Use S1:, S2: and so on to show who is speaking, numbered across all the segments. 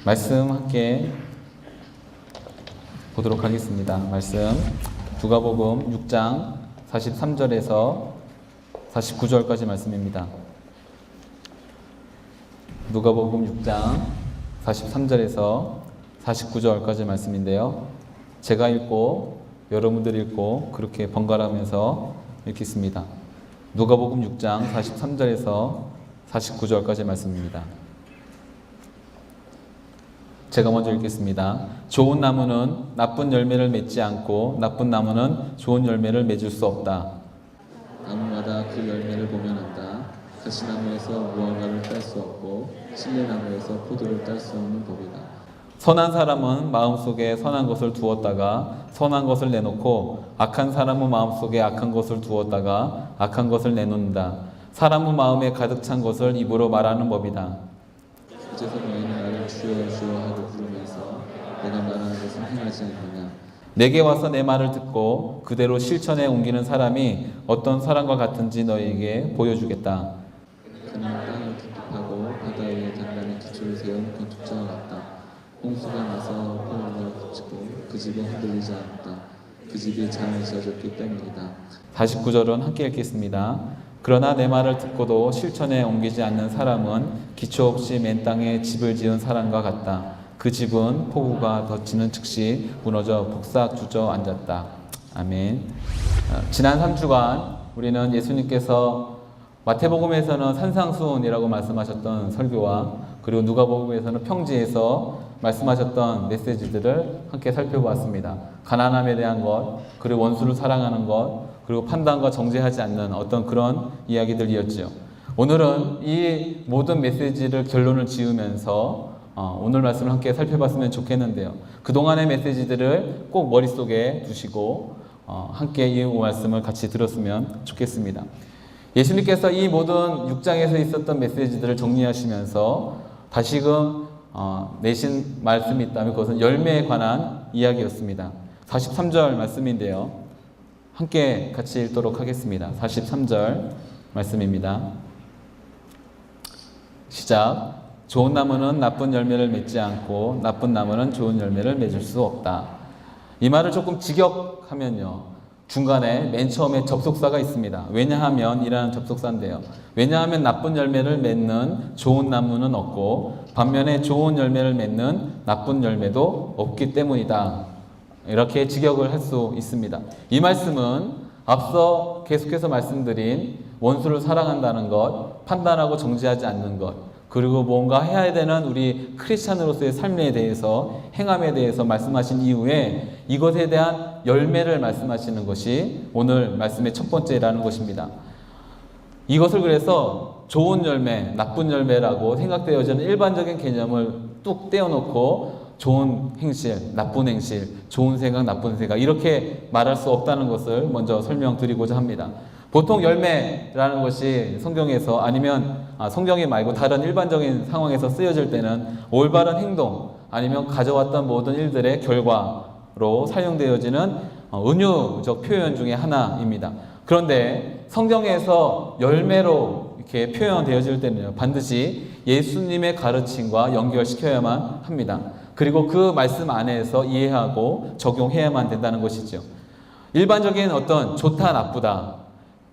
S1: 말씀 함께 보도록 하겠습니다. 말씀 누가복음 6장 43절에서 49절까지 말씀입니다. 누가복음 6장 43절에서 49절까지 말씀인데요. 제가 읽고 여러분들이 읽고 그렇게 번갈아가면서 읽겠습니다. 누가복음 6장 43절에서 49절까지 말씀입니다. 제가 먼저 읽겠습니다. 좋은 나무는 나쁜 열매를 맺지 않고 나쁜 나무는 좋은 열매를 맺을 수 없다.
S2: 나무마다 그 열매를 보면 안다. 가시나무에서 무화과를 딸 수 없고 실레나무에서 포도를 딸 수 없는 법이다.
S1: 선한 사람은 마음속에 선한 것을 두었다가 선한 것을 내놓고 악한 사람은 마음속에 악한 것을 두었다가 악한 것을 내놓는다. 사람은 마음에 가득 찬 것을 입으로 말하는 법이다.
S2: 어째서 너희는 나를 주여 주여 하고 부르면서 내가 말하는 것은 행하지 않느냐.
S1: 내게 와서 내 말을 듣고 그대로 실천에 옮기는 사람이 어떤 사람과 같은지 너희에게 보여주겠다.
S2: 그는 땅을 깊이하고 바다 위에 단단히 기초를 세운 건축자와 같다. 홍수가 나서 포로가 붙이고 그 집은 흔들리지 않았다. 그 집이 잘 지어졌기 때문이다.
S1: 49절은 함께 읽겠습니다. 그러나 내 말을 듣고도 실천에 옮기지 않는 사람은 기초 없이 맨 땅에 집을 지은 사람과 같다. 그 집은 폭우가 덮치는 즉시 무너져 폭삭 주저앉았다. 아멘. 지난 3주간 우리는 예수님께서 마태복음에서는 산상수훈이라고 말씀하셨던 설교와 그리고 누가복음에서는 평지에서 말씀하셨던 메시지들을 함께 살펴보았습니다. 가난함에 대한 것, 그리고 원수를 사랑하는 것, 그리고 판단과 정죄하지 않는 어떤 그런 이야기들이었죠. 오늘은 이 모든 메시지를 결론을 지으면서 오늘 말씀을 함께 살펴봤으면 좋겠는데요. 그동안의 메시지들을 꼭 머릿속에 두시고 함께 이 말씀을 같이 들었으면 좋겠습니다. 예수님께서 이 모든 6장에서 있었던 메시지들을 정리하시면서 다시금 내신 말씀이 있다면 그것은 열매에 관한 이야기였습니다. 43절 말씀인데요. 함께 같이 읽도록 하겠습니다. 43절 말씀입니다. 시작. 좋은 나무는 나쁜 열매를 맺지 않고 나쁜 나무는 좋은 열매를 맺을 수 없다. 이 말을 조금 직역하면요. 중간에 맨 처음에 접속사가 있습니다. 왜냐하면 이라는 접속사인데요. 왜냐하면 나쁜 열매를 맺는 좋은 나무는 없고 반면에 좋은 열매를 맺는 나쁜 열매도 없기 때문이다. 이렇게 직역을 할 수 있습니다. 이 말씀은 앞서 계속해서 말씀드린 원수를 사랑한다는 것, 판단하고 정죄하지 않는 것, 그리고 뭔가 해야 되는 우리 크리스찬으로서의 삶에 대해서 행함에 대해서 말씀하신 이후에 이것에 대한 열매를 말씀하시는 것이 오늘 말씀의 첫 번째라는 것입니다. 이것을 그래서 좋은 열매, 나쁜 열매라고 생각되어지는 일반적인 개념을 뚝 떼어놓고 좋은 행실, 나쁜 행실, 좋은 생각, 나쁜 생각 이렇게 말할 수 없다는 것을 먼저 설명드리고자 합니다. 보통 열매라는 것이 성경에서 아니면 성경이 말고 다른 일반적인 상황에서 쓰여질 때는 올바른 행동 아니면 가져왔던 모든 일들의 결과로 사용되어지는 은유적 표현 중에 하나입니다. 그런데 성경에서 열매로 이렇게 표현되어질 때는요, 반드시 예수님의 가르침과 연결시켜야만 합니다. 그리고 그 말씀 안에서 이해하고 적용해야만 된다는 것이죠. 일반적인 어떤 좋다 나쁘다,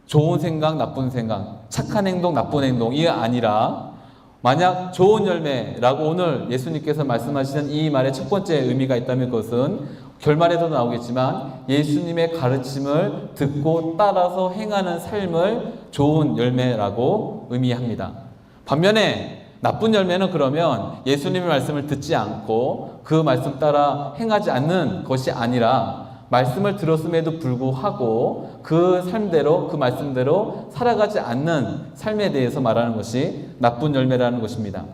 S1: 좋은 생각 나쁜 생각, 착한 행동 나쁜 행동이 아니라 만약 좋은 열매라고 오늘 예수님께서 말씀하시는 이 말의 첫 번째 의미가 있다면 그것은 결말에도 나오겠지만 예수님의 가르침을 듣고 따라서 행하는 삶을 좋은 열매라고 의미합니다. 반면에 나쁜 열매는 그러면 예수님의 말씀을 듣지 않고 그 말씀 따라 행하지 않는 것이 아니라 말씀을 들었음에도 불구하고 그 삶대로 그 말씀대로 살아가지 않는 삶에 대해서 말하는 것이 나쁜 열매라는 것입니다.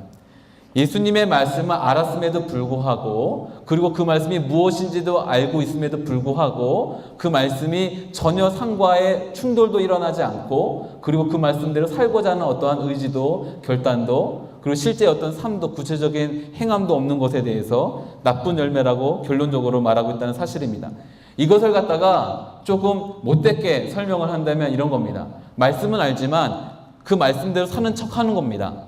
S1: 예수님의 말씀을 알았음에도 불구하고 그리고 그 말씀이 무엇인지도 알고 있음에도 불구하고 그 말씀이 전혀 상과의 충돌도 일어나지 않고 그리고 그 말씀대로 살고자 하는 어떠한 의지도 결단도 그리고 실제 어떤 삶도 구체적인 행함도 없는 것에 대해서 나쁜 열매라고 결론적으로 말하고 있다는 사실입니다. 이것을 갖다가 조금 못되게 설명을 한다면 이런 겁니다. 말씀은 알지만 그 말씀대로 사는 척 하는 겁니다.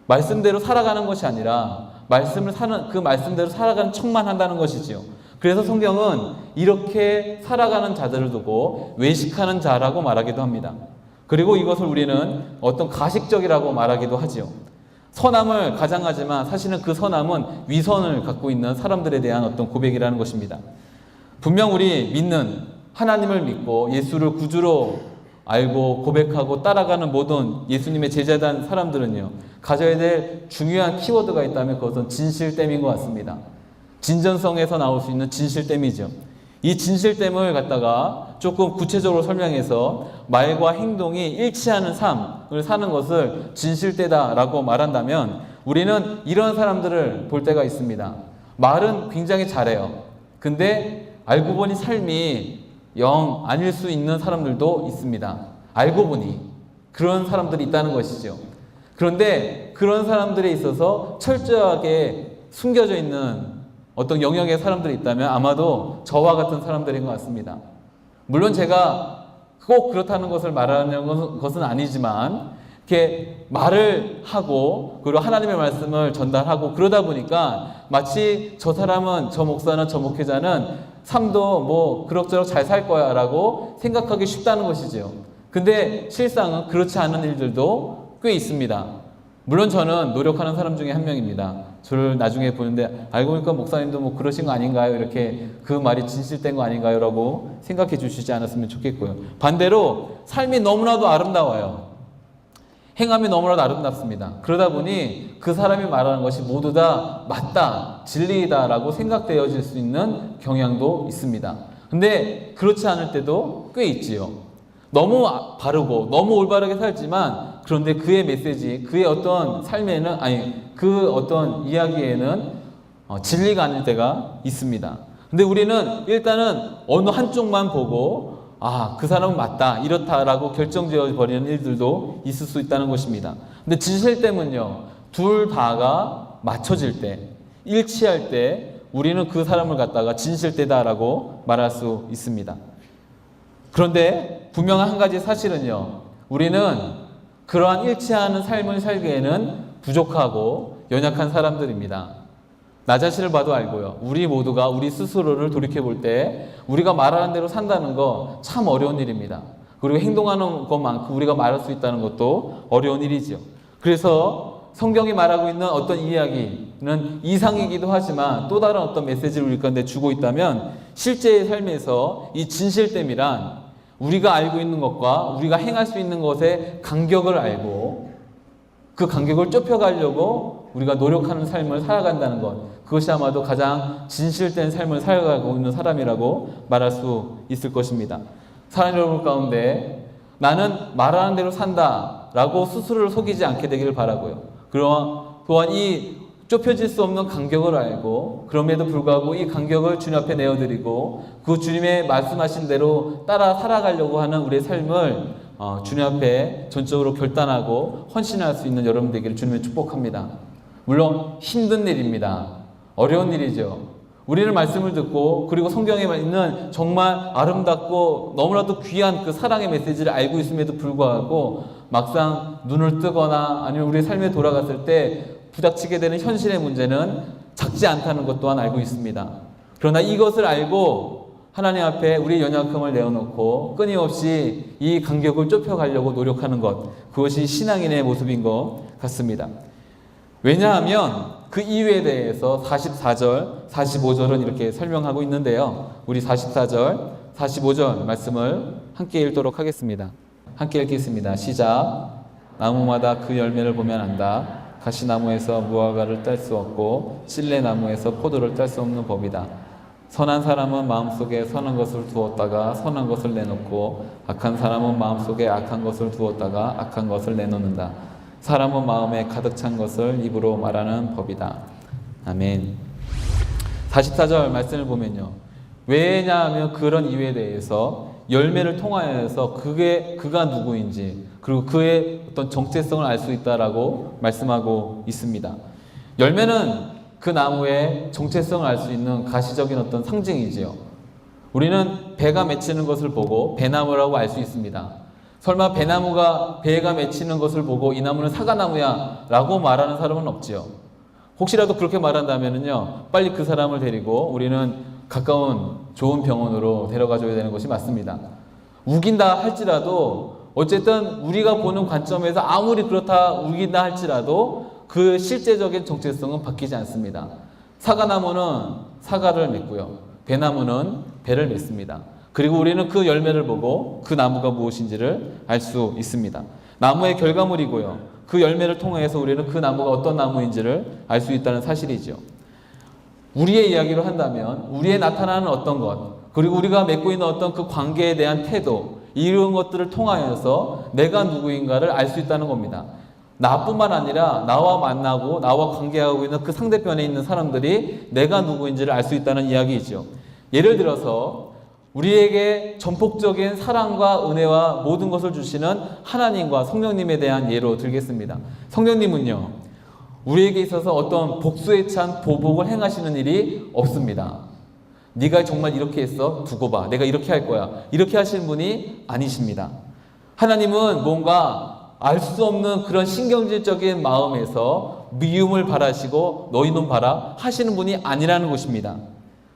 S1: 말씀대로 살아가는 것이 아니라 말씀을 사는 그 말씀대로 살아가는 척만 한다는 것이지요. 그래서 성경은 이렇게 살아가는 자들을 두고 외식하는 자라고 말하기도 합니다. 그리고 이것을 우리는 어떤 가식적이라고 말하기도 하지요. 선함을 가장하지만 사실은 그 선함은 위선을 갖고 있는 사람들에 대한 어떤 고백이라는 것입니다. 분명 우리 믿는 하나님을 믿고 예수를 구주로 알고 고백하고 따라가는 모든 예수님의 제자된 사람들은요, 가져야 될 중요한 키워드가 있다면 그것은 진실됨인 것 같습니다. 진전성에서 나올 수 있는 진실됨이죠. 이 진실됨을 갖다가 조금 구체적으로 설명해서 말과 행동이 일치하는 삶을 사는 것을 진실되다라고 말한다면 우리는 이런 사람들을 볼 때가 있습니다. 말은 굉장히 잘해요. 근데 알고 보니 삶이 영 아닐 수 있는 사람들도 있습니다. 알고 보니 그런 사람들이 있다는 것이죠. 그런데 그런 사람들에 있어서 철저하게 숨겨져 있는 어떤 영역의 사람들이 있다면 아마도 저와 같은 사람들인 것 같습니다. 물론 제가 꼭 그렇다는 것을 말하는 것은 아니지만 이렇게 말을 하고 그리고 하나님의 말씀을 전달하고 그러다 보니까 마치 저 사람은 저 목사는 저 목회자는 삶도 뭐 그럭저럭 잘 살 거야 라고 생각하기 쉽다는 것이죠. 근데 실상은 그렇지 않은 일들도 꽤 있습니다. 물론 저는 노력하는 사람 중에 한 명입니다. 저를 나중에 보는데 알고 보니까 목사님도 뭐 그러신 거 아닌가요? 이렇게 그 말이 진실된 거 아닌가요? 라고 생각해 주시지 않았으면 좋겠고요. 반대로 삶이 너무나도 아름다워요. 행함이 너무나도 아름답습니다. 그러다 보니 그 사람이 말하는 것이 모두 다 맞다, 진리이다 라고 생각되어질 수 있는 경향도 있습니다. 근데 그렇지 않을 때도 꽤 있지요. 너무 바르고 너무 올바르게 살지만 그런데 그의 메시지, 그의 어떤 삶에는 그 어떤 이야기에는 진리가 아닐 때가 있습니다. 근데 우리는 일단은 어느 한쪽만 보고 그 사람은 맞다, 이렇다라고 결정지어 버리는 일들도 있을 수 있다는 것입니다. 근데 진실됨은요, 둘 다가 맞춰질 때, 일치할 때 우리는 그 사람을 갖다가 진실되다라고 말할 수 있습니다. 그런데 분명한 한 가지 사실은요, 우리는 그러한 일치하는 삶을 살기에는 부족하고 연약한 사람들입니다. 나 자신을 봐도 알고요. 우리 모두가 우리 스스로를 돌이켜볼 때 우리가 말하는 대로 산다는 거 참 어려운 일입니다. 그리고 행동하는 것만큼 우리가 말할 수 있다는 것도 어려운 일이죠. 그래서 성경이 말하고 있는 어떤 이야기는 이상이기도 하지만 또 다른 어떤 메시지를 우리 가운데 주고 있다면 실제의 삶에서 이 진실됨이란 우리가 알고 있는 것과 우리가 행할 수 있는 것의 간격을 알고 그 간격을 좁혀가려고 우리가 노력하는 삶을 살아간다는 것, 그것이 아마도 가장 진실된 삶을 살아가고 있는 사람이라고 말할 수 있을 것입니다. 사랑하는 여러분 가운데 나는 말하는 대로 산다 라고 스스로를 속이지 않게 되기를 바라고요. 또한 이 좁혀질 수 없는 간격을 알고 그럼에도 불구하고 이 간격을 주님 앞에 내어드리고 그 주님의 말씀하신 대로 따라 살아가려고 하는 우리의 삶을 주님 앞에 전적으로 결단하고 헌신할 수 있는 여러분 되기를 주님의 축복합니다. 물론 힘든 일입니다. 어려운 일이죠. 우리는 말씀을 듣고 그리고 성경에 있는 정말 아름답고 너무나도 귀한 그 사랑의 메시지를 알고 있음에도 불구하고 막상 눈을 뜨거나 아니면 우리의 삶에 돌아갔을 때 부닥치게 되는 현실의 문제는 작지 않다는 것 또한 알고 있습니다. 그러나 이것을 알고 하나님 앞에 우리의 연약함을 내어놓고 끊임없이 이 간격을 좁혀가려고 노력하는 것, 그것이 신앙인의 모습인 것 같습니다. 왜냐하면 그 이유에 대해서 44절, 45절은 이렇게 설명하고 있는데요. 우리 44절, 45절 말씀을 함께 읽도록 하겠습니다. 함께 읽겠습니다. 시작. 나무마다 그 열매를 보면 안다. 가시나무에서 무화과를 딸 수 없고 찔레나무에서 포도를 딸 수 없는 법이다. 선한 사람은 마음속에 선한 것을 두었다가 선한 것을 내놓고 악한 사람은 마음속에 악한 것을 두었다가 악한 것을 내놓는다. 사람은 마음에 가득 찬 것을 입으로 말하는 법이다. 아멘. 44절 말씀을 보면요. 왜냐하면 그런 이유에 대해서 열매를 통하여서 그가 누구인지 그리고 그의 어떤 정체성을 알 수 있다라고 말씀하고 있습니다. 열매는 그 나무의 정체성을 알 수 있는 가시적인 어떤 상징이지요. 우리는 배가 맺히는 것을 보고 배나무라고 알 수 있습니다. 설마 배가 맺히는 것을 보고 이 나무는 사과나무야 라고 말하는 사람은 없지요. 혹시라도 그렇게 말한다면요, 빨리 그 사람을 데리고 우리는 가까운 좋은 병원으로 데려가 줘야 되는 것이 맞습니다. 우긴다 할지라도 어쨌든 우리가 보는 관점에서 아무리 그렇다 우긴다 할지라도 그 실제적인 정체성은 바뀌지 않습니다. 사과나무는 사과를 맺고요, 배나무는 배를 맺습니다. 그리고 우리는 그 열매를 보고 그 나무가 무엇인지를 알 수 있습니다. 나무의 결과물이고요, 그 열매를 통해서 우리는 그 나무가 어떤 나무인지를 알 수 있다는 사실이죠. 우리의 이야기로 한다면 우리의 나타나는 어떤 것, 그리고 우리가 맺고 있는 어떤 그 관계에 대한 태도, 이런 것들을 통하여서 내가 누구인가를 알 수 있다는 겁니다. 나뿐만 아니라 나와 만나고 나와 관계하고 있는 그 상대편에 있는 사람들이 내가 누구인지를 알 수 있다는 이야기이죠. 예를 들어서 우리에게 전폭적인 사랑과 은혜와 모든 것을 주시는 하나님과 성령님에 대한 예로 들겠습니다. 성령님은요, 우리에게 있어서 어떤 복수에 찬 보복을 행하시는 일이 없습니다. 네가 정말 이렇게 했어? 두고 봐. 내가 이렇게 할 거야. 이렇게 하시는 분이 아니십니다. 하나님은 뭔가 알 수 없는 그런 신경질적인 마음에서 미움을 바라시고 너희는 봐라 하시는 분이 아니라는 것입니다.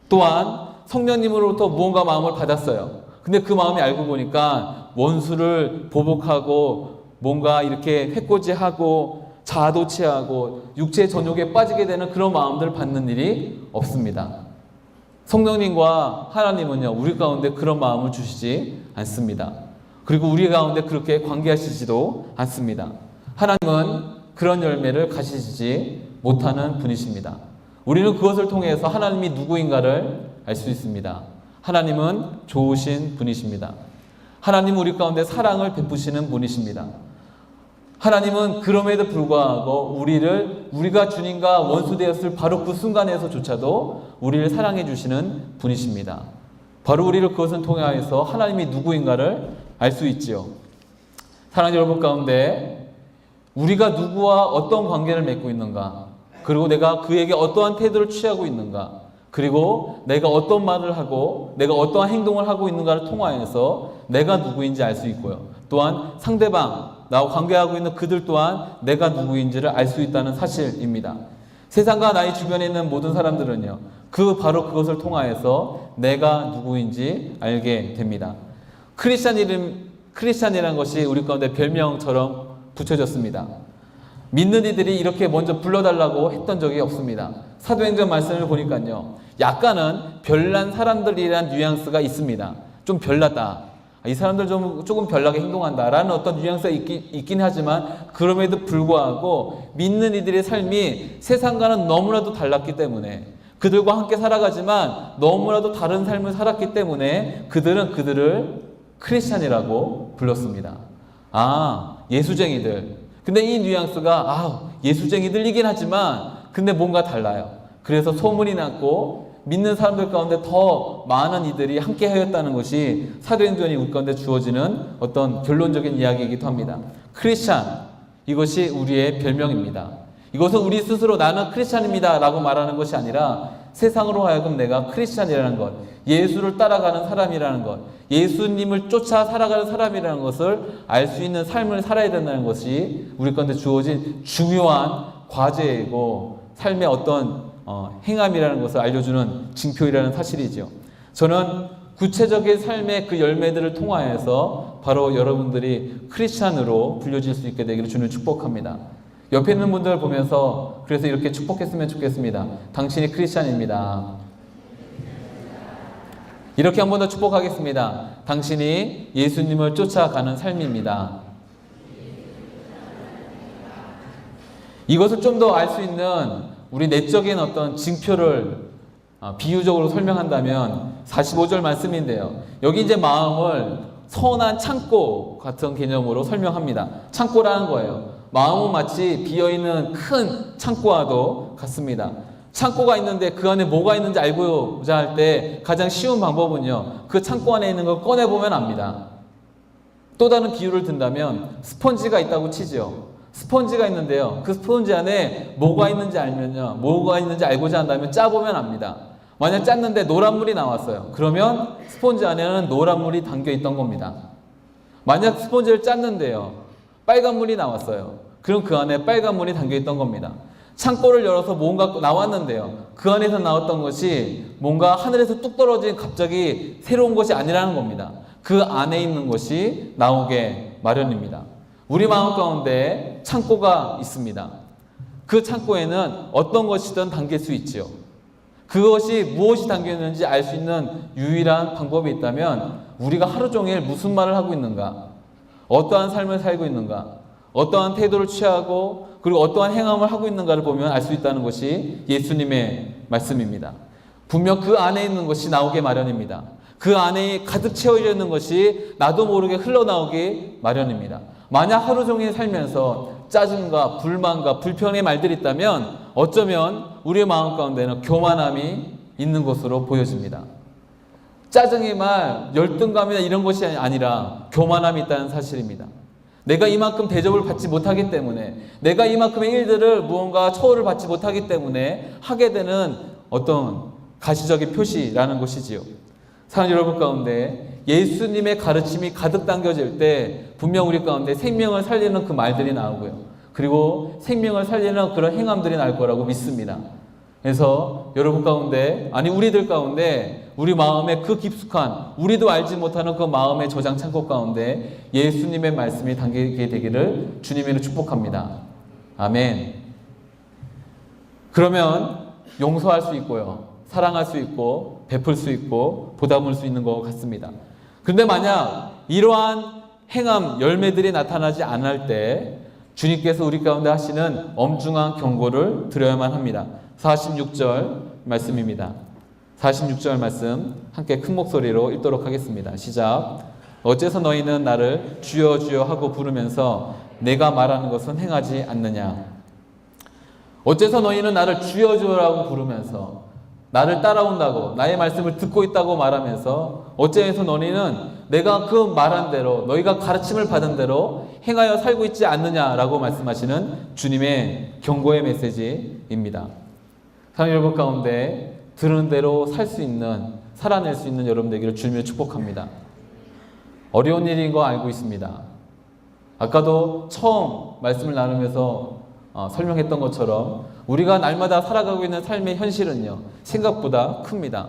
S1: 또한 성령님으로부터 무언가 마음을 받았어요. 근데 그 마음이 알고 보니까 원수를 보복하고 뭔가 이렇게 해코지하고 자아도취하고 육체의 전욕에 빠지게 되는 그런 마음들을 받는 일이 없습니다. 성령님과 하나님은요, 우리 가운데 그런 마음을 주시지 않습니다. 그리고 우리 가운데 그렇게 관계하시지도 않습니다. 하나님은 그런 열매를 가지시지 못하는 분이십니다. 우리는 그것을 통해서 하나님이 누구인가를 알 수 있습니다. 하나님은 좋으신 분이십니다. 하나님은 우리 가운데 사랑을 베푸시는 분이십니다. 하나님은 그럼에도 불구하고 우리가 주님과 원수되었을 바로 그 순간에서조차도 우리를 사랑해 주시는 분이십니다. 바로 우리를 그것을 통하여서 하나님이 누구인가를 알 수 있지요. 사랑하는 여러분 가운데 우리가 누구와 어떤 관계를 맺고 있는가, 그리고 내가 그에게 어떠한 태도를 취하고 있는가, 그리고 내가 어떤 말을 하고 내가 어떠한 행동을 하고 있는가를 통하여서 내가 누구인지 알 수 있고요. 또한 상대방, 나와 관계하고 있는 그들 또한 내가 누구인지를 알 수 있다는 사실입니다. 세상과 나의 주변에 있는 모든 사람들은요, 바로 그것을 통하여서 내가 누구인지 알게 됩니다. 크리스찬이라는 것이 우리 가운데 별명처럼 붙여졌습니다. 믿는 이들이 이렇게 먼저 불러달라고 했던 적이 없습니다. 사도행전 말씀을 보니까요, 약간은 별난 사람들이란 뉘앙스가 있습니다. 좀 별나다, 이 사람들 조금 별나게 행동한다 라는 어떤 뉘앙스가 있긴 하지만, 그럼에도 불구하고 믿는 이들의 삶이 세상과는 너무나도 달랐기 때문에, 그들과 함께 살아가지만 너무나도 다른 삶을 살았기 때문에 그들을 크리스찬이라고 불렀습니다. 예수쟁이들. 근데 이 뉘앙스가 예수쟁이들이긴 하지만 근데 뭔가 달라요. 그래서 소문이 났고 믿는 사람들 가운데 더 많은 이들이 함께 하였다는 것이 사도행전이 우리 가운데 주어지는 어떤 결론적인 이야기이기도 합니다. 크리스찬, 이것이 우리의 별명입니다. 이것은 우리 스스로 나는 크리스찬입니다 라고 말하는 것이 아니라 세상으로 하여금 내가 크리스찬이라는 것, 예수를 따라가는 사람이라는 것, 예수님을 쫓아 살아가는 사람이라는 것을 알 수 있는 삶을 살아야 된다는 것이 우리 가운데 주어진 중요한 과제이고 삶의 어떤 행함이라는 것을 알려주는 징표이라는 사실이죠. 저는 구체적인 삶의 그 열매들을 통하여서 바로 여러분들이 크리스찬으로 불려질 수 있게 되기를 주는 축복합니다. 옆에 있는 분들을 보면서 그래서 이렇게 축복했으면 좋겠습니다. 당신이 크리스찬입니다. 이렇게 한 번 더 축복하겠습니다. 당신이 예수님을 쫓아가는 삶입니다. 이것을 좀 더 알 수 있는 우리 내적인 어떤 징표를 비유적으로 설명한다면 45절 말씀인데요. 여기 이제 마음을 선한 창고 같은 개념으로 설명합니다. 창고라는 거예요. 마음은 마치 비어있는 큰 창고와도 같습니다. 창고가 있는데 그 안에 뭐가 있는지 알고자 할 때 가장 쉬운 방법은요, 그 창고 안에 있는 걸 꺼내보면 압니다. 또 다른 비유를 든다면 스펀지가 있다고 치죠. 스펀지가 있는데요, 그 스펀지 안에 뭐가 있는지 알면요, 뭐가 있는지 알고자 한다면 짜보면 압니다. 만약 짰는데 노란물이 나왔어요. 그러면 스펀지 안에는 노란물이 담겨 있던 겁니다. 만약 스펀지를 짰는데요, 빨간물이 나왔어요. 그럼 그 안에 빨간물이 담겨 있던 겁니다. 창고를 열어서 뭔가 나왔는데요. 그 안에서 나왔던 것이 뭔가 하늘에서 뚝 떨어진 갑자기 새로운 것이 아니라는 겁니다. 그 안에 있는 것이 나오게 마련입니다. 우리 마음 가운데 창고가 있습니다. 그 창고에는 어떤 것이든 담길 수 있지요. 그것이 무엇이 담겨 있는지 알 수 있는 유일한 방법이 있다면 우리가 하루 종일 무슨 말을 하고 있는가, 어떠한 삶을 살고 있는가, 어떠한 태도를 취하고 그리고 어떠한 행함을 하고 있는가를 보면 알 수 있다는 것이 예수님의 말씀입니다. 분명 그 안에 있는 것이 나오게 마련입니다. 그 안에 가득 채워져 있는 것이 나도 모르게 흘러나오기 마련입니다. 만약 하루 종일 살면서 짜증과 불만과 불평의 말들이 있다면 어쩌면 우리의 마음 가운데는 교만함이 있는 것으로 보여집니다. 짜증의 말, 열등감이나 이런 것이 아니라 교만함이 있다는 사실입니다. 내가 이만큼 대접을 받지 못하기 때문에, 내가 이만큼의 일들을 무언가 처우를 받지 못하기 때문에 하게 되는 어떤 가시적인 표시라는 것이지요. 사랑하는 여러분 가운데 예수님의 가르침이 가득 담겨질 때 분명 우리 가운데 생명을 살리는 그 말들이 나오고요. 그리고 생명을 살리는 그런 행함들이 나올 거라고 믿습니다. 그래서 여러분 가운데, 아니 우리들 가운데 우리 마음에 그 깊숙한, 우리도 알지 못하는 그 마음의 저장 창고 가운데 예수님의 말씀이 담기게 되기를 주님으로 축복합니다. 아멘. 그러면 용서할 수 있고요, 사랑할 수 있고, 베풀 수 있고, 보담을 수 있는 것 같습니다. 그런데 만약 이러한 행함, 열매들이 나타나지 않을 때 주님께서 우리 가운데 하시는 엄중한 경고를 드려야만 합니다. 46절 말씀입니다. 46절 말씀 함께 큰 목소리로 읽도록 하겠습니다. 시작. 어째서 너희는 나를 주여 주여 하고 부르면서 내가 말하는 것은 행하지 않느냐. 어째서 너희는 나를 주여 주여라고 부르면서 나를 따라온다고, 나의 말씀을 듣고 있다고 말하면서 어째서 너희는 내가 그 말한 대로, 너희가 가르침을 받은 대로 행하여 살고 있지 않느냐라고 말씀하시는 주님의 경고의 메시지입니다. 사랑하는 여러분 가운데 들은 대로 살 수 있는, 살아낼 수 있는 여러분 되기를 주님을 축복합니다. 어려운 일인 거 알고 있습니다. 아까도 처음 말씀을 나누면서 설명했던 것처럼 우리가 날마다 살아가고 있는 삶의 현실은요, 생각보다 큽니다.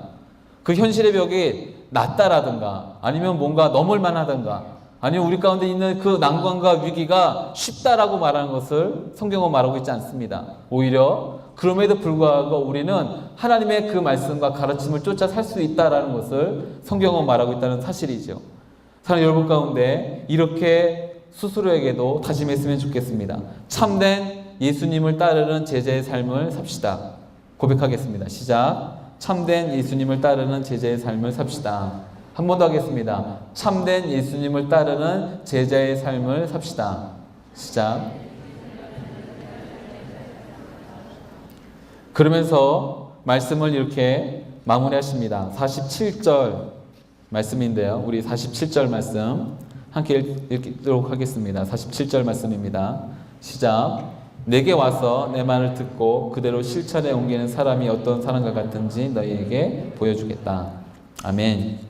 S1: 그 현실의 벽이 낮다라든가 아니면 뭔가 넘을 만하든가 아니면 우리 가운데 있는 그 난관과 위기가 쉽다라고 말하는 것을 성경은 말하고 있지 않습니다. 오히려 그럼에도 불구하고 우리는 하나님의 그 말씀과 가르침을 쫓아 살 수 있다라는 것을 성경은 말하고 있다는 사실이죠. 사랑하는 여러분 가운데 이렇게 스스로에게도 다짐했으면 좋겠습니다. 참된 예수님을 따르는 제자의 삶을 삽시다. 고백하겠습니다. 시작. 참된 예수님을 따르는 제자의 삶을 삽시다. 한 번 더 하겠습니다. 참된 예수님을 따르는 제자의 삶을 삽시다. 시작. 그러면서 말씀을 이렇게 마무리하십니다. 47절 말씀인데요. 우리 47절 말씀 함께 읽도록 하겠습니다. 47절 말씀입니다. 시작. 내게 와서 내 말을 듣고 그대로 실천에 옮기는 사람이 어떤 사람과 같은지 너희에게 보여주겠다. 아멘.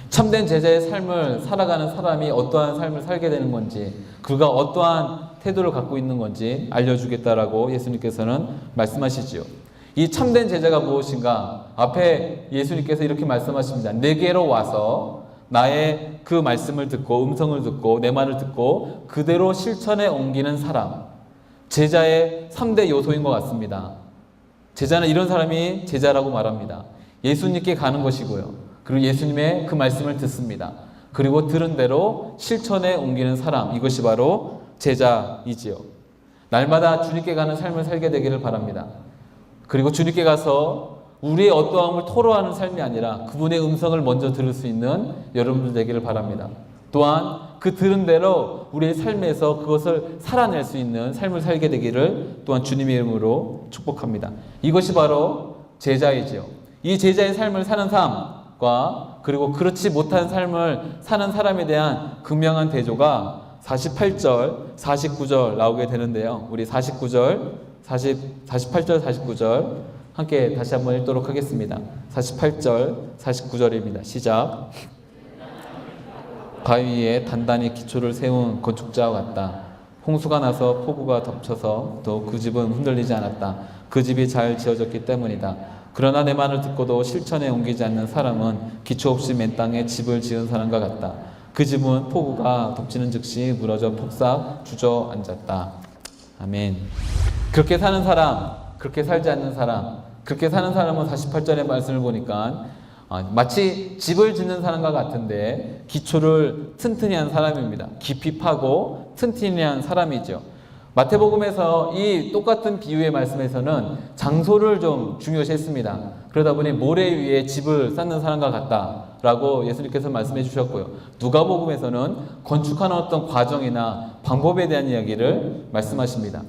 S1: 참된 제자의 삶을 살아가는 사람이 어떠한 삶을 살게 되는 건지, 그가 어떠한 태도를 갖고 있는 건지 알려주겠다라고 예수님께서는 말씀하시지요. 이 참된 제자가 무엇인가? 앞에 예수님께서 이렇게 말씀하십니다. 내게로 와서 나의 그 말씀을 듣고, 음성을 듣고, 내 말을 듣고 그대로 실천에 옮기는 사람. 제자의 3대 요소인 것 같습니다. 제자는 이런 사람이 제자라고 말합니다. 예수님께 가는 것이고요. 그리고 예수님의 그 말씀을 듣습니다. 그리고 들은 대로 실천에 옮기는 사람. 이것이 바로 제자이지요. 날마다 주님께 가는 삶을 살게 되기를 바랍니다. 그리고 주님께 가서 우리의 어떠함을 토로하는 삶이 아니라 그분의 음성을 먼저 들을 수 있는 여러분들 되기를 바랍니다. 또한 그 들은 대로 우리의 삶에서 그것을 살아낼 수 있는 삶을 살게 되기를 또한 주님의 이름으로 축복합니다. 이것이 바로 제자이지요. 이 제자의 삶을 사는 삶과 그리고 그렇지 못한 삶을 사는 사람에 대한 극명한 대조가 48절, 49절 나오게 되는데요. 우리 48절, 49절 함께 다시 한번 읽도록 하겠습니다. 48절, 49절입니다. 시작. 바위 위에 단단히 기초를 세운 건축자와 같다. 홍수가 나서 폭우가 덮쳐서 또 그 집은 흔들리지 않았다. 그 집이 잘 지어졌기 때문이다. 그러나 내 말을 듣고도 실천에 옮기지 않는 사람은 기초 없이 맨 땅에 집을 지은 사람과 같다. 그 집은 폭우가 덮치는 즉시 무너져 폭삭 주저앉았다. 아멘. 그렇게 사는 사람, 그렇게 살지 않는 사람, 그렇게 사는 사람은 48절의 말씀을 보니까 마치 집을 짓는 사람과 같은데 기초를 튼튼히 한 사람입니다. 깊이 파고 튼튼히 한 사람이죠. 마태복음에서 이 똑같은 비유의 말씀에서는 장소를 좀 중요시했습니다. 그러다 보니 모래 위에 집을 쌓는 사람과 같다라고 예수님께서 말씀해 주셨고요. 누가복음에서는 건축하는 어떤 과정이나 방법에 대한 이야기를 말씀하십니다.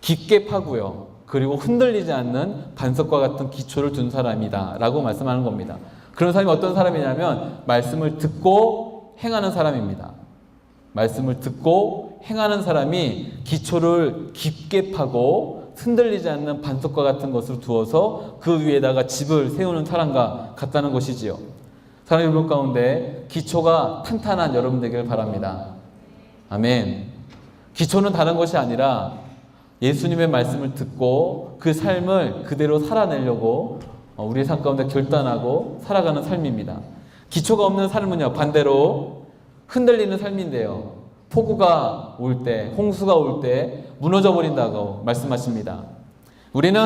S1: 깊게 파고요. 그리고 흔들리지 않는 반석과 같은 기초를 둔 사람이다 라고 말씀하는 겁니다. 그런 사람이 어떤 사람이냐면 말씀을 듣고 행하는 사람입니다. 말씀을 듣고 행하는 사람이 기초를 깊게 파고 흔들리지 않는 반석과 같은 것을 두어서 그 위에다가 집을 세우는 사람과 같다는 것이지요. 사랑하는 여러분 가운데 기초가 탄탄한 여러분 되길 바랍니다. 아멘. 기초는 다른 것이 아니라 예수님의 말씀을 듣고 그 삶을 그대로 살아내려고 우리의 삶 가운데 결단하고 살아가는 삶입니다. 기초가 없는 삶은요, 반대로 흔들리는 삶인데요. 폭우가 올 때, 홍수가 올 때 무너져 버린다고 말씀하십니다. 우리는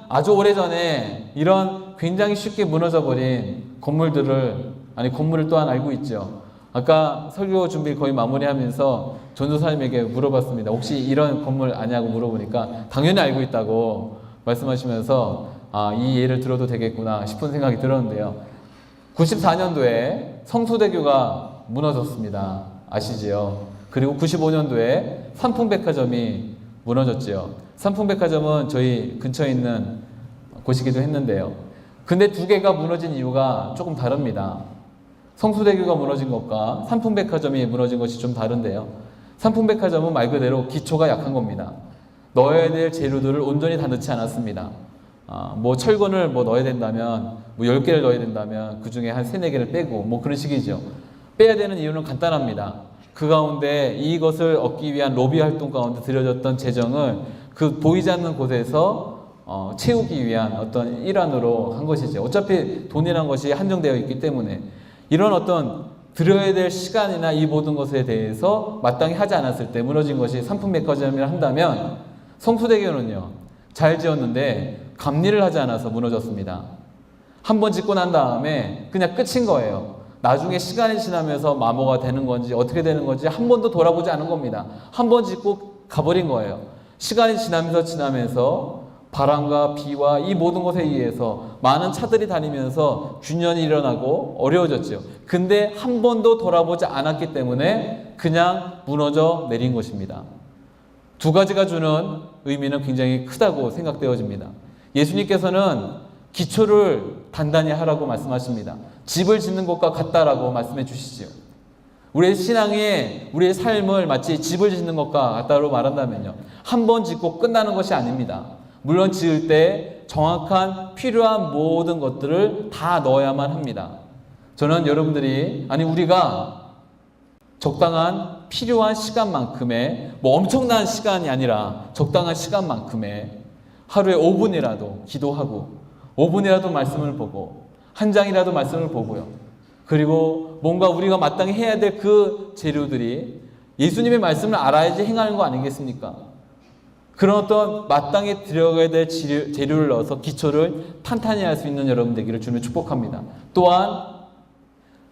S1: 아주 오래전에 이런 굉장히 쉽게 무너져 버린 건물을 또한 알고 있죠. 아까 설교 준비 거의 마무리하면서 전도사님에게 물어봤습니다. 혹시 이런 건물 아냐고 물어보니까 당연히 알고 있다고 말씀하시면서 이 예를 들어도 되겠구나 싶은 생각이 들었는데요. 94년도에 성수대교가 무너졌습니다. 아시지요? 그리고 95년도에 삼풍백화점이 무너졌지요. 삼풍백화점은 저희 근처에 있는 곳이기도 했는데요. 근데 두 개가 무너진 이유가 조금 다릅니다. 성수대교가 무너진 것과 삼풍백화점이 무너진 것이 좀 다른데요. 삼풍백화점은 말 그대로 기초가 약한 겁니다. 넣어야 될 재료들을 온전히 다 넣지 않았습니다. 철근을 넣어야 된다면 10개를 넣어야 된다면 그 중에 한 3, 4개를 빼고 그런 식이죠. 빼야 되는 이유는 간단합니다. 그 가운데 이것을 얻기 위한 로비 활동 가운데 들여졌던 재정을 그 보이지 않는 곳에서 채우기 위한 어떤 일환으로 한 것이죠. 어차피 돈이란 것이 한정되어 있기 때문에 이런 어떤 들여야 될 시간이나 이 모든 것에 대해서 마땅히 하지 않았을 때 무너진 것이 삼풍백화점이라 한다면 성수대교는요, 잘 지었는데 감리를 하지 않아서 무너졌습니다. 한 번 짓고 난 다음에 그냥 끝인 거예요. 나중에 시간이 지나면서 마모가 되는 건지 어떻게 되는 건지 한 번도 돌아보지 않은 겁니다. 한 번 짓고 가버린 거예요. 시간이 지나면서 바람과 비와 이 모든 것에 의해서 많은 차들이 다니면서 균열이 일어나고 어려워졌죠. 근데 한 번도 돌아보지 않았기 때문에 그냥 무너져 내린 것입니다. 두 가지가 주는 의미는 굉장히 크다고 생각되어집니다. 예수님께서는 기초를 단단히 하라고 말씀하십니다. 집을 짓는 것과 같다라고 말씀해 주시지요. 우리의 신앙에 우리의 삶을 마치 집을 짓는 것과 같다고 말한다면요, 한 번 짓고 끝나는 것이 아닙니다. 물론 지을 때 정확한 필요한 모든 것들을 다 넣어야만 합니다. 저는 우리가 적당한 필요한 시간만큼의 엄청난 시간이 아니라 적당한 시간만큼의 하루에 5분이라도 기도하고 5분이라도 말씀을 보고 한 장이라도 말씀을 보고요. 그리고 뭔가 우리가 마땅히 해야 될 그 재료들이 예수님의 말씀을 알아야지 행하는 거 아니겠습니까? 그런 어떤 마땅히 들여가야 될 재료를 넣어서 기초를 탄탄히 할 수 있는 여러분 되기를 주님을 축복합니다. 또한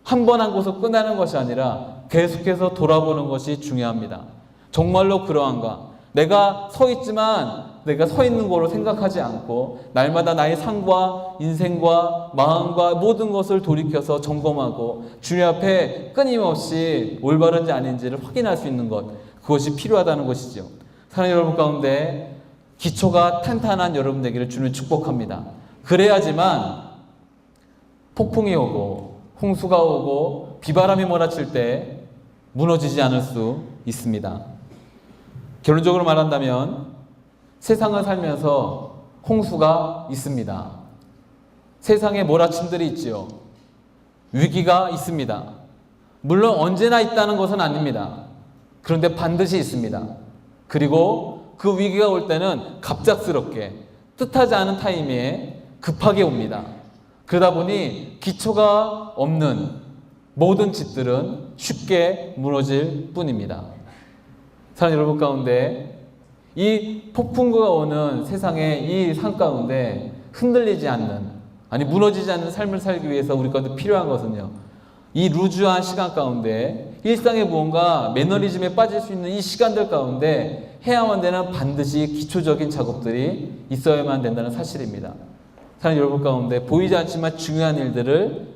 S1: 한 번 한 곳으로 끝나는 것이 아니라 계속해서 돌아보는 것이 중요합니다. 정말로 그러한가? 내가 서 있지만 내가 서 있는 거로 생각하지 않고 날마다 나의 삶과 인생과 마음과 모든 것을 돌이켜서 점검하고 주님 앞에 끊임없이 올바른지 아닌지를 확인할 수 있는 것, 그것이 필요하다는 것이죠. 사랑하는 여러분 가운데 기초가 탄탄한 여러분 되기를 주님 축복합니다. 그래야지만 폭풍이 오고 홍수가 오고 비바람이 몰아칠 때 무너지지 않을 수 있습니다. 결론적으로 말한다면 세상을 살면서 홍수가 있습니다. 세상에 몰아침들이 있지요. 위기가 있습니다. 물론 언제나 있다는 것은 아닙니다. 그런데 반드시 있습니다. 그리고 그 위기가 올 때는 갑작스럽게 뜻하지 않은 타이밍에 급하게 옵니다. 그러다 보니 기초가 없는 모든 집들은 쉽게 무너질 뿐입니다. 사랑하는 여러분 가운데 이 폭풍우가 오는 세상의 이 산 가운데 흔들리지 않는, 아니 무너지지 않는 삶을 살기 위해서 우리 가운데 필요한 것은요, 이 루즈한 시간 가운데 일상의 무언가 매너리즘에 빠질 수 있는 이 시간들 가운데 해야만 되는 반드시 기초적인 작업들이 있어야만 된다는 사실입니다. 사랑하는 여러분 가운데 보이지 않지만 중요한 일들을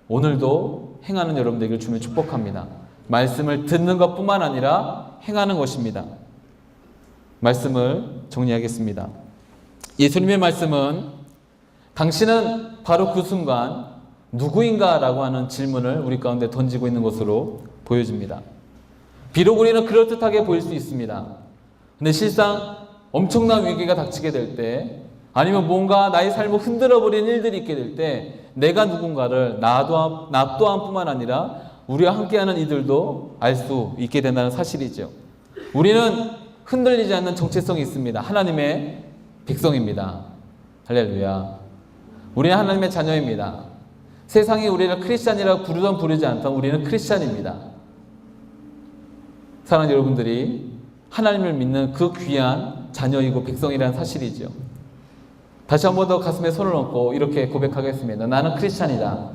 S1: 오늘도 행하는 여러분 되기를 주님을 축복합니다. 말씀을 듣는 것뿐만 아니라 행하는 것입니다. 말씀을 정리하겠습니다. 예수님의 말씀은 당신은 바로 그 순간 누구인가? 라고 하는 질문을 우리 가운데 던지고 있는 것으로 보여집니다. 비록 우리는 그럴듯하게 보일 수 있습니다. 근데 실상 엄청난 위기가 닥치게 될 때, 아니면 뭔가 나의 삶을 흔들어버리는 일들이 있게 될 때, 내가 누군가를 나 또한뿐만 아니라 우리와 함께하는 이들도 알 수 있게 된다는 사실이죠. 우리는 흔들리지 않는 정체성이 있습니다. 하나님의 백성입니다. 할렐루야. 우리는 하나님의 자녀입니다. 세상이 우리를 크리스찬이라고 부르던 부르지 않던 우리는 크리스찬입니다. 사랑하는 여러분들이 하나님을 믿는 그 귀한 자녀이고 백성이라는 사실이죠. 다시 한 번 더 가슴에 손을 얹고 이렇게 고백하겠습니다. 나는 크리스찬이다.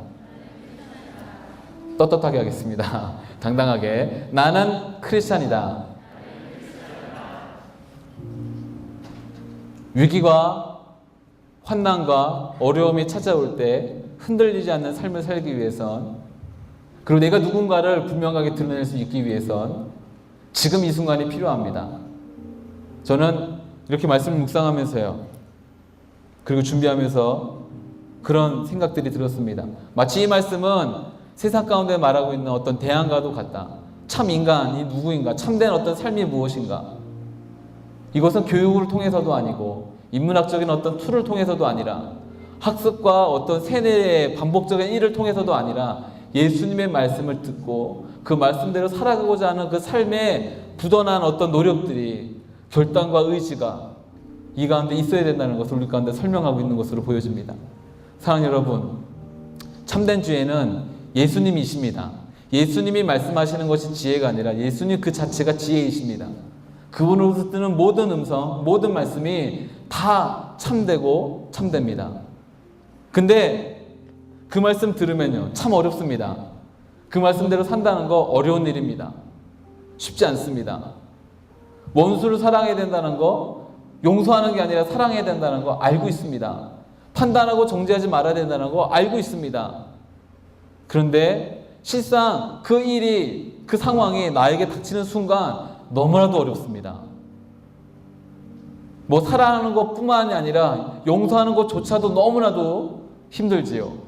S1: 떳떳하게 하겠습니다. 당당하게. 나는 크리스찬이다. 위기와 환난과 어려움이 찾아올 때 흔들리지 않는 삶을 살기 위해선, 그리고 내가 누군가를 분명하게 드러낼 수 있기 위해선 지금 이 순간이 필요합니다. 저는 이렇게 말씀을 묵상하면서요, 그리고 준비하면서 그런 생각들이 들었습니다. 마치 이 말씀은 세상 가운데 말하고 있는 어떤 대안과도 같다. 참 인간이 누구인가? 참된 어떤 삶이 무엇인가? 이것은 교육을 통해서도 아니고 인문학적인 어떤 툴을 통해서도 아니라 학습과 어떤 세뇌의 반복적인 일을 통해서도 아니라 예수님의 말씀을 듣고 그 말씀대로 살아가고자 하는 그 삶에 부던한 어떤 노력들이, 결단과 의지가 이 가운데 있어야 된다는 것을 우리 가운데 설명하고 있는 것으로 보여집니다. 사랑하는 여러분, 참된 지혜는 예수님이십니다. 예수님이 말씀하시는 것이 지혜가 아니라 예수님 그 자체가 지혜이십니다. 그분으로부터 뜨는 모든 음성, 모든 말씀이 다 참되고 참됩니다. 근데 그 말씀 들으면요, 참 어렵습니다. 그 말씀대로 산다는 거 어려운 일입니다. 쉽지 않습니다. 원수를 사랑해야 된다는 거, 용서하는 게 아니라 사랑해야 된다는 거 알고 있습니다. 판단하고 정죄하지 말아야 된다는 거 알고 있습니다. 그런데 실상 그 일이, 그 상황이 나에게 닥치는 순간 너무나도 어렵습니다. 뭐 사랑하는 것뿐만이 아니라 용서하는 것조차도 너무나도 힘들지요.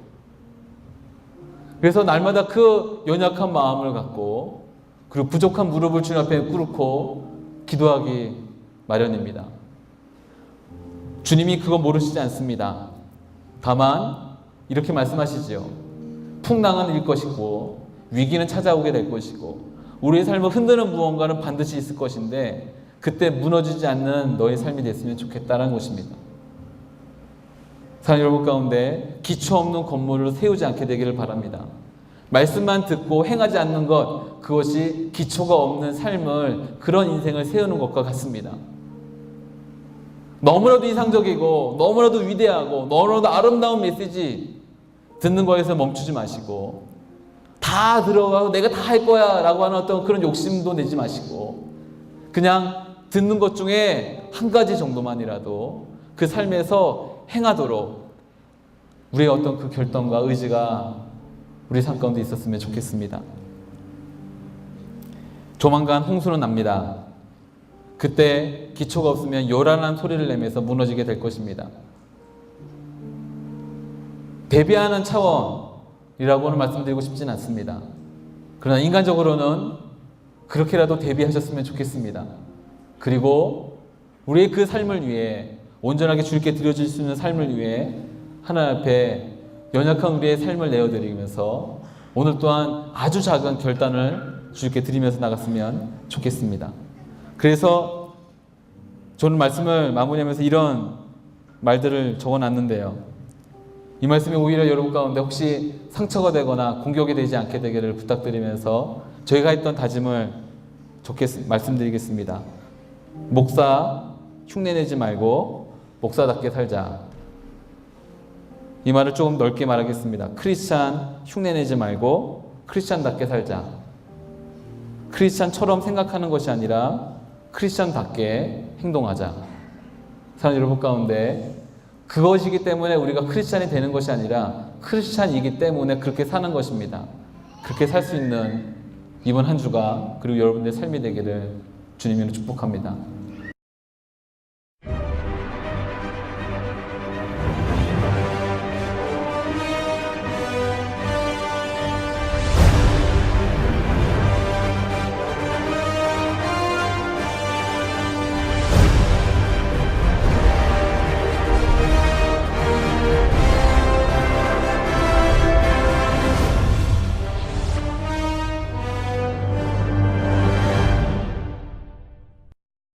S1: 그래서 날마다 그 연약한 마음을 갖고, 그리고 부족한 무릎을 주님 앞에 꿇고 기도하기 마련입니다. 주님이 그거 모르시지 않습니다. 다만 이렇게 말씀하시지요. 풍랑은 일 것이고 위기는 찾아오게 될 것이고 우리의 삶을 흔드는 무언가는 반드시 있을 것인데 그때 무너지지 않는 너의 삶이 됐으면 좋겠다는 것입니다. 사랑하는 여러분 가운데 기초 없는 건물을 세우지 않게 되기를 바랍니다. 말씀만 듣고 행하지 않는 것, 그것이 기초가 없는 삶을, 그런 인생을 세우는 것과 같습니다. 너무나도 이상적이고 너무나도 위대하고 너무나도 아름다운 메시지 듣는 거에서 멈추지 마시고, 다 들어가고 내가 다 할 거야 라고 하는 어떤 그런 욕심도 내지 마시고, 그냥 듣는 것 중에 한 가지 정도만이라도 그 삶에서 행하도록 우리의 어떤 그 결단과 의지가 우리 삶 가운데 있었으면 좋겠습니다. 조만간 홍수는 납니다. 그때 기초가 없으면 요란한 소리를 내면서 무너지게 될 것입니다. 대비하는 차원이라고는 말씀드리고 싶진 않습니다. 그러나 인간적으로는 그렇게라도 대비하셨으면 좋겠습니다. 그리고 우리의 그 삶을 위해, 온전하게 주님께 드려질 수 있는 삶을 위해 하나님 앞에 연약한 우리의 삶을 내어드리면서 오늘 또한 아주 작은 결단을 주님께 드리면서 나갔으면 좋겠습니다. 그래서 저는 말씀을 마무리하면서 이런 말들을 적어놨는데요. 이 말씀이 오히려 여러분 가운데 혹시 상처가 되거나 공격이 되지 않게 되기를 부탁드리면서 저희가 했던 다짐을 말씀드리겠습니다. 목사 흉내내지 말고 목사답게 살자. 이 말을 조금 넓게 말하겠습니다. 크리스찬 흉내내지 말고 크리스찬답게 살자. 크리스찬처럼 생각하는 것이 아니라 크리스찬답게 행동하자. 사랑하는 여러분 가운데 그것이기 때문에 우리가 크리스찬이 되는 것이 아니라 크리스찬이기 때문에 그렇게 사는 것입니다. 그렇게 살 수 있는 이번 한 주가 그리고 여러분들의 삶이 되기를 주님으로 축복합니다.